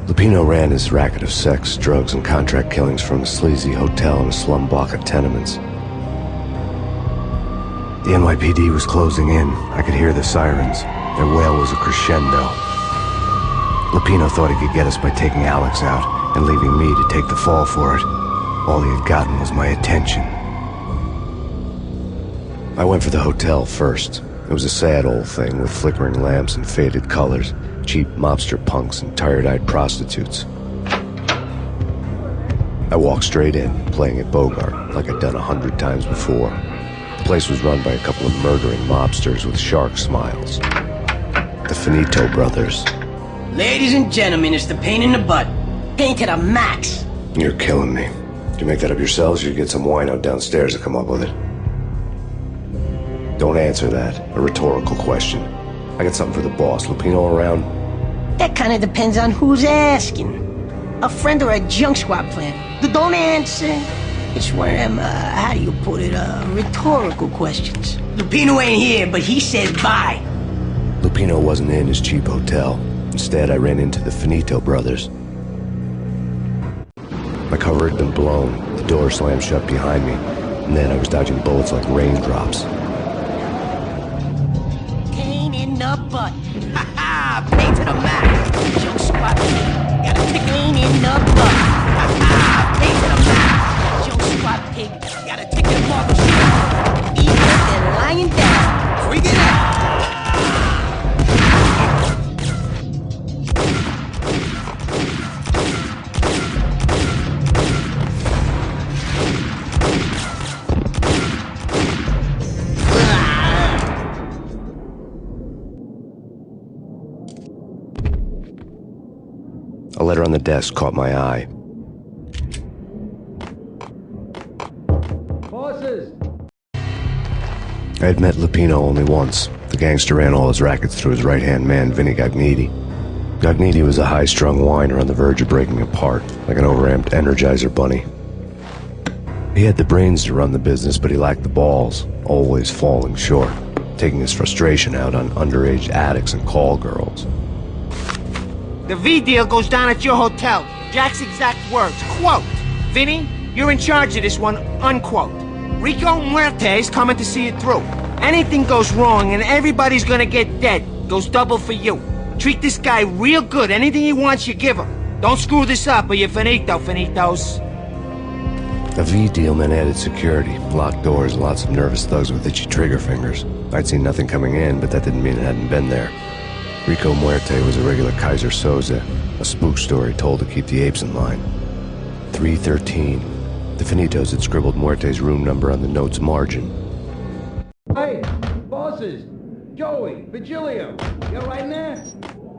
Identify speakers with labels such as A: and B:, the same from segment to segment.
A: Lupino ran his racket of sex, drugs, and contract killings from a sleazy hotel in a slum block of tenements. The NYPD was closing in. I could hear the sirens. Their wail was a crescendo. Lupino thought he could get us by taking Alex out and leaving me to take the fall for it. All he had gotten was my attention. I went for the hotel first. It was a sad old thing with flickering lamps and faded colors, cheap mobster punks and tired-eyed prostitutes. I walked straight in, playing at Bogart like I'd done 100 times before. The place was run by a couple of murdering mobsters with shark smiles. The Finito brothers.
B: Ladies and gentlemen, it's the Payne in the butt. Payne to the max.
A: You're killing me. Did you make that up yourselves, or did you get some wino downstairs to come up with it? Don't answer that. A rhetorical question. I got something for the boss. Lupino around?
B: That kind of depends on who's asking. A friend or a junk squad player. Don't answer. It's one of them, how do you put it, rhetorical questions. Lupino ain't here, but he said bye.
A: Lupino wasn't in his cheap hotel. Instead, I ran into the Finito brothers. My cover had been blown, the door slammed shut behind me, and then I was dodging bullets like raindrops.
B: Payne in the butt. Ha ha! Payne to the max. Junk squad player. Gotta take Payne in the butt. Ha ha! Payne to the max. Junk squad pig. Gotta take the marble shit. Even if they're lying down. Bring it up!
A: A letter on the desk caught my eye.
C: Bosses!
A: I had met Lupino only once. The gangster ran all his rackets through his right-hand man, Vinny Gagniti. Gagniti was a high-strung whiner on the verge of breaking apart, like an overamped Energizer bunny. He had the brains to run the business, but he lacked the balls, always falling short, taking his frustration out on underage addicts and call girls.
D: The V deal goes down at your hotel. Jack's exact words, quote, "Vinny, you're in charge of this one," unquote. Rico Muerte's coming to see it through. Anything goes wrong and everybody's gonna get dead, goes double for you. Treat this guy real good. Anything he wants, you give him. Don't screw this up or you're finito, finitos.
A: A V deal meant added security, locked doors, and lots of nervous thugs with itchy trigger fingers. I'd seen nothing coming in, but that didn't mean it hadn't been there. Rico Muerte was a regular Kaiser Soze, a spook story told to keep the apes in line. 313. The Finitos had scribbled Muerte's room number on the note's margin.
C: Hey, bosses! Joey, Virgilio, you all right in there?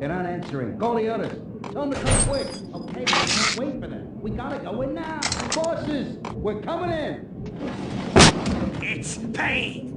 C: They're not answering. Call the others. Tell them to come quick. Okay, we can't wait for them. We gotta go in now. Bosses, we're coming in.
D: It's Payne.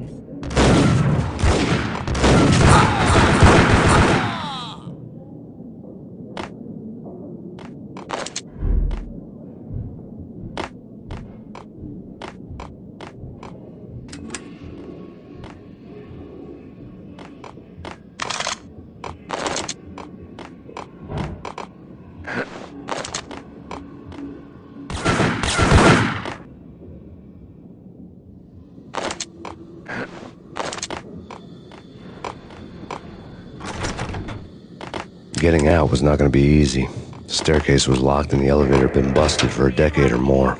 A: Getting out was not going to be easy. The staircase was locked and the elevator had been busted for a decade or more.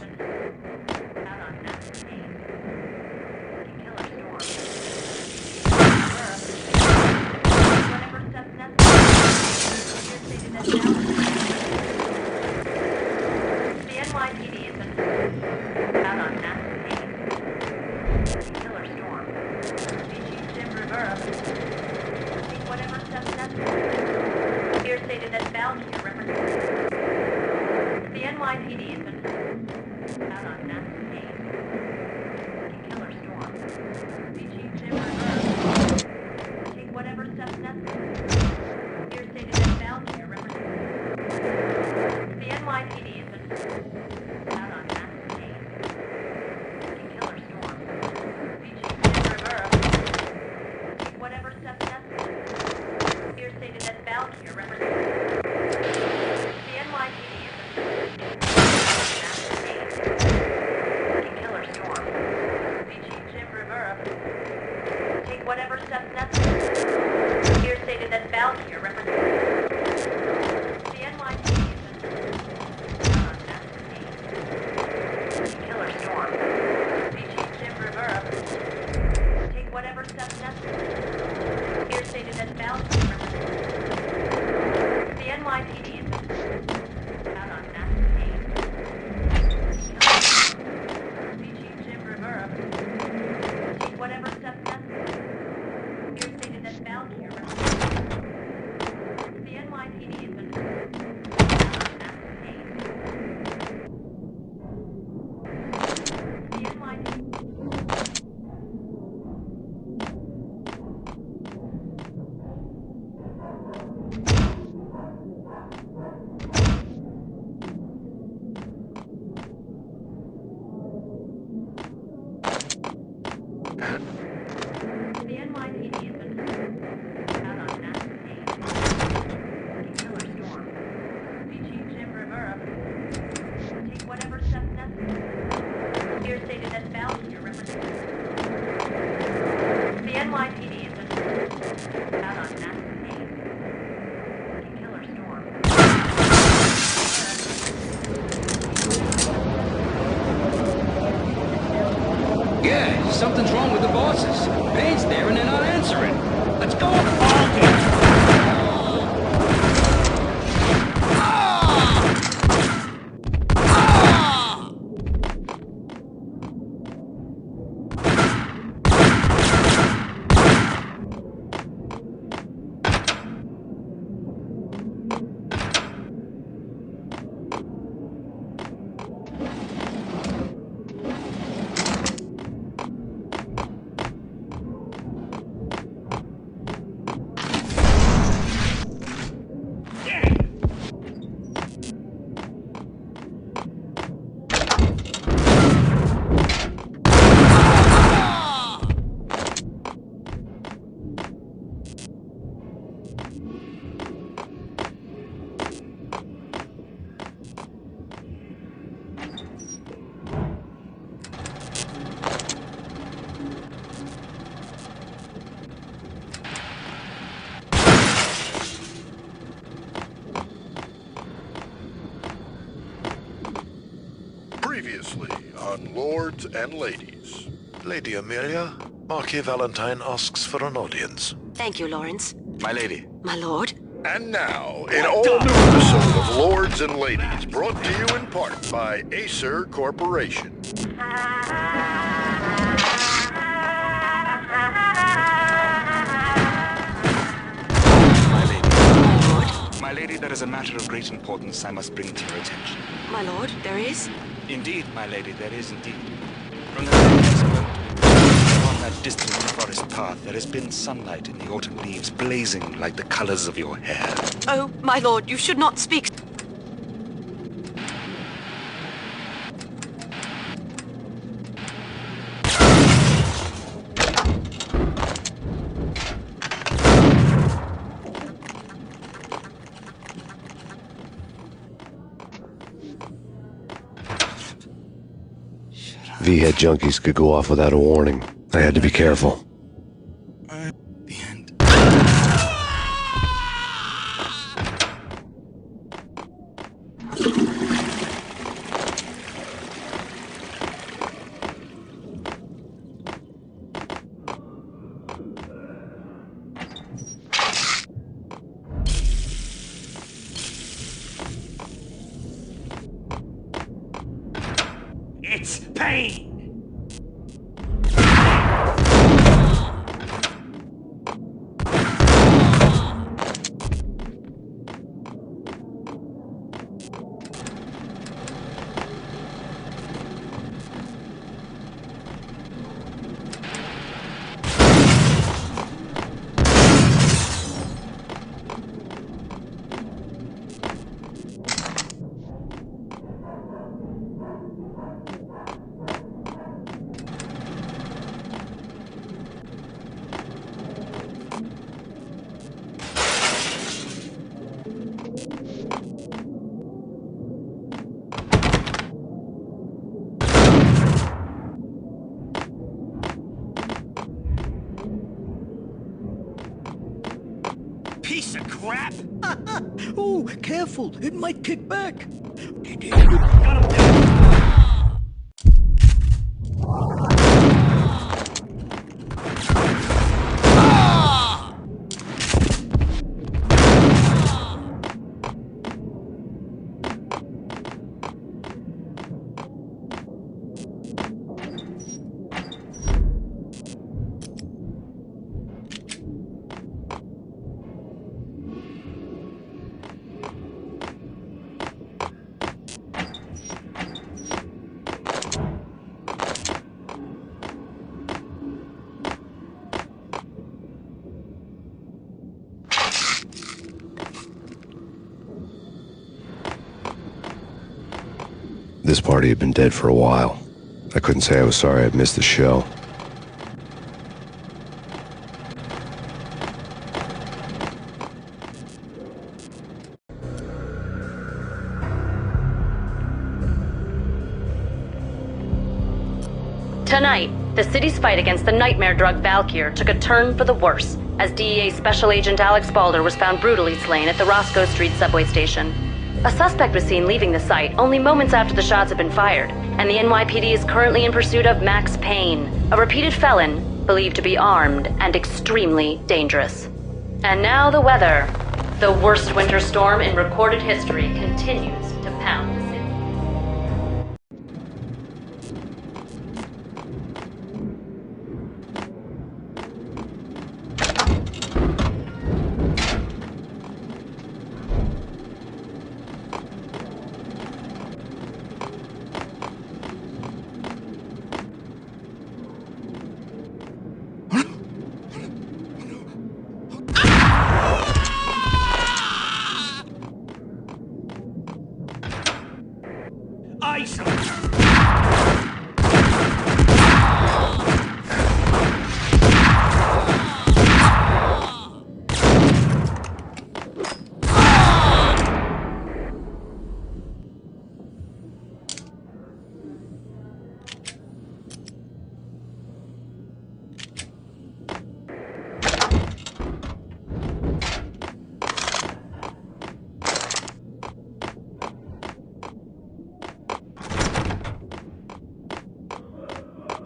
E: that Val here represents the NYPD Killer Storm. Chief Jim Rivera. Take whatever steps necessary. Here stated that Val here represents the NYPD is out on massive Payne. Chief Jim Rivera. Take whatever steps necessary. Here stated that Val here represents the NYPD has been out on massive Payne. The NYPD. The NYPD has been out on massive Payne. Killer Storm. Chief Jim Rivera. Take whatever steps necessary. Here stated that Val here represents the NYPD has been out on massive Payne. Killer Storm.
C: Yeah, something's wrong with the bosses. Payne's there and they're not answering. Let's go.
F: Previously on Lords and Ladies.
G: Lady Amelia, Marquis Valentine asks for an audience.
H: Thank you, Lawrence.
G: My lady.
H: My lord.
F: And now, an all-new episode of Lords and Ladies, brought to you in part by Acer Corporation.
I: My lady, there is a matter of great importance I must bring to your attention.
H: My lord, there is?
I: Indeed, my lady, there is indeed. From the very next moment, upon that distant forest path, there has been sunlight in the autumn leaves blazing like the colors of your hair.
H: Oh, my lord, you should not speak.
A: V-head junkies could go off without a warning. I had to be careful.
I: The end.
D: It's Payne!
B: piece of crap!
J: Oh, careful. It might kick back.
B: Got him down!
A: This party had been dead for a while. I couldn't say I was sorry I'd missed the show.
K: Tonight, the city's fight against the nightmare drug Valkyr took a turn for the worse as DEA Special Agent Alex Balder was found brutally slain at the Roscoe Street subway station. A suspect was seen leaving the site only moments after the shots had been fired, and the NYPD is currently in pursuit of Max Payne, a repeated felon believed to be armed and extremely dangerous. And now the weather. The worst winter storm in recorded history continues to pound the city.
B: Ice him!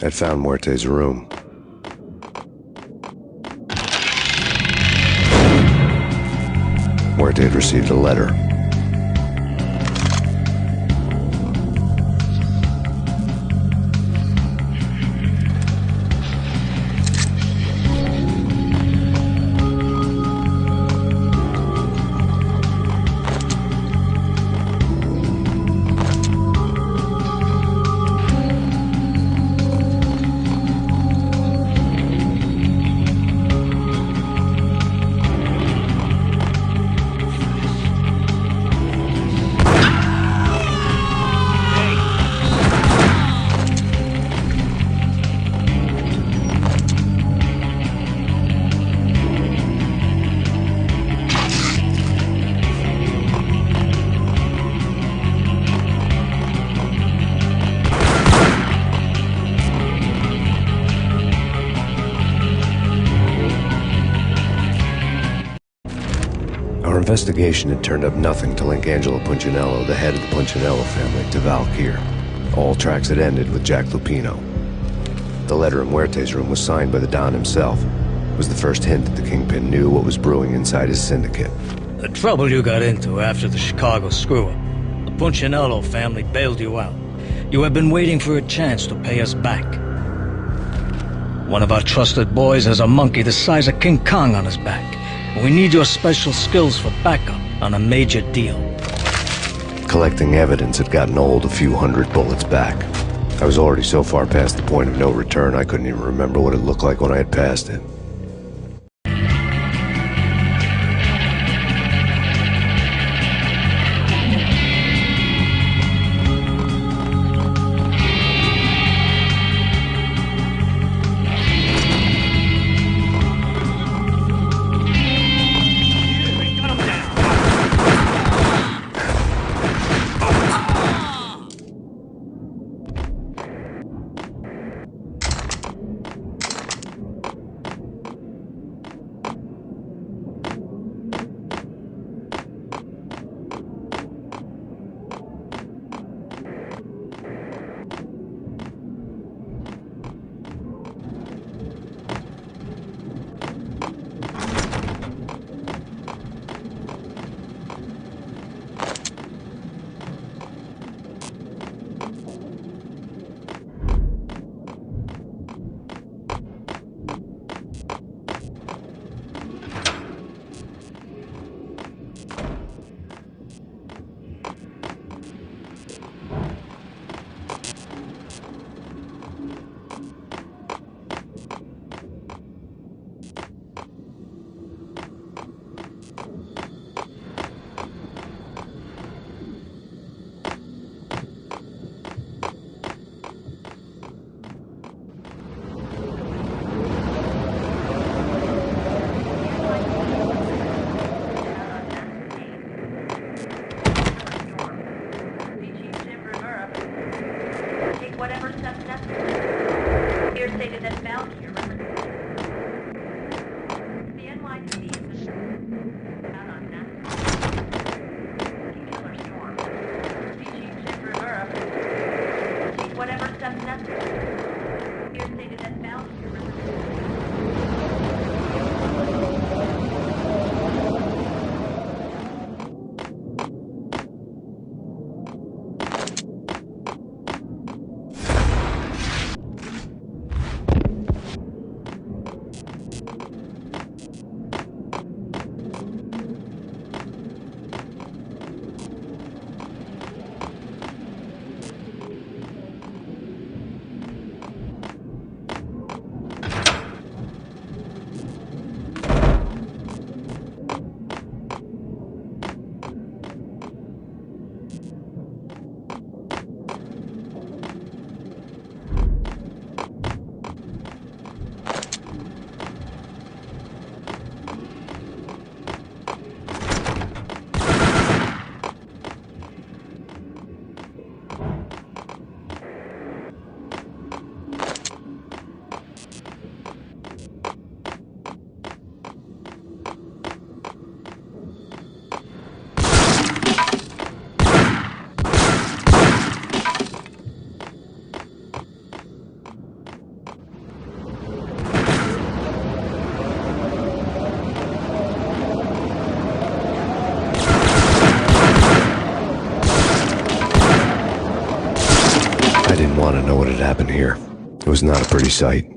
A: I'd found Muerte's room. Muerte had received a letter. Our investigation had turned up nothing to link Angelo Punchinello, the head of the Punchinello family, to Valkyr. All tracks had ended with Jack Lupino. The letter in Muerte's room was signed by the Don himself. It was the first hint that the Kingpin knew what was brewing inside his syndicate.
J: The trouble you got into after the Chicago screw-up. The Punchinello family bailed you out. You have been waiting for a chance to pay us back. One of our trusted boys has a monkey the size of King Kong on his back. We need your special skills for backup on a major deal.
A: Collecting evidence had gotten old a few hundred bullets back. I was already so far past the point of no return I couldn't even remember what it looked like when I had passed it. didn't want to know what had happened here. It was not a pretty sight.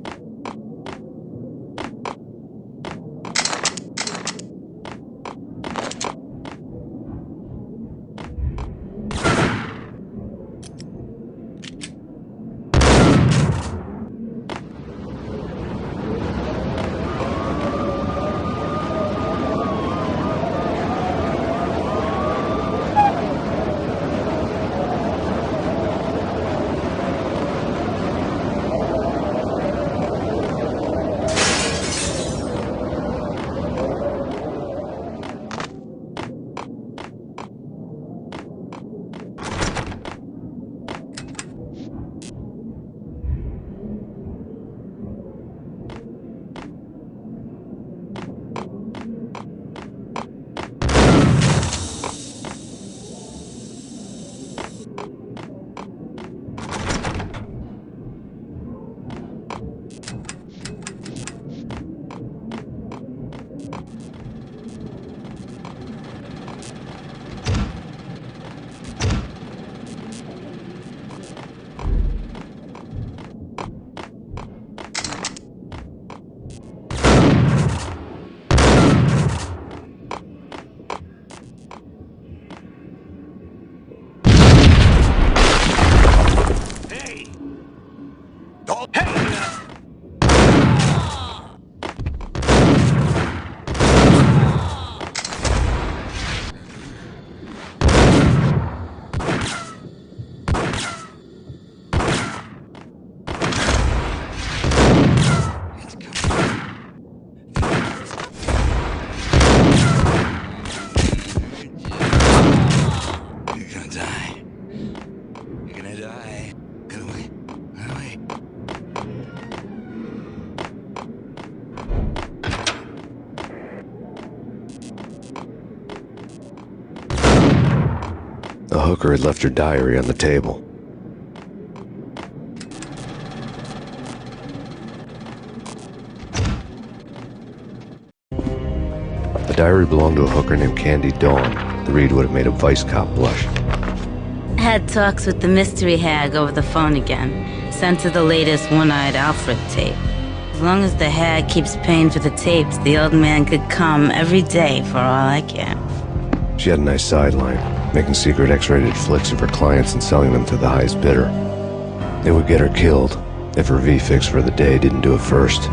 A: The hooker had left her diary on the table. The diary belonged to a hooker named Candy Dawn. The read would have made a vice cop blush.
L: Had talks with the mystery hag over the phone again. Sent her the latest one-eyed Alfred tape. As long as the hag keeps paying for the tapes, the old man could come every day for all I care.
A: She had a nice sideline, making secret X-rated flicks of her clients and selling them to the highest bidder. It would get her killed if her V-fix for the day didn't do it first.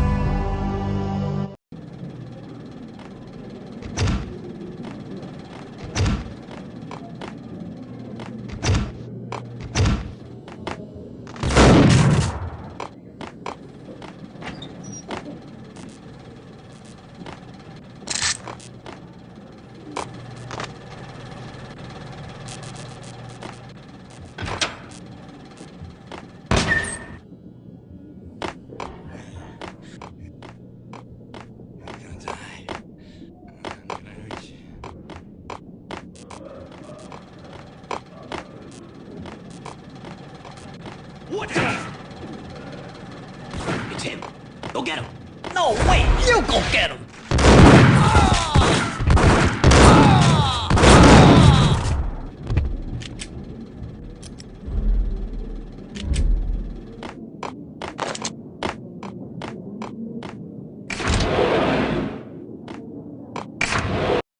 B: What's up? It's him. Go get him. No, wait, you go get him.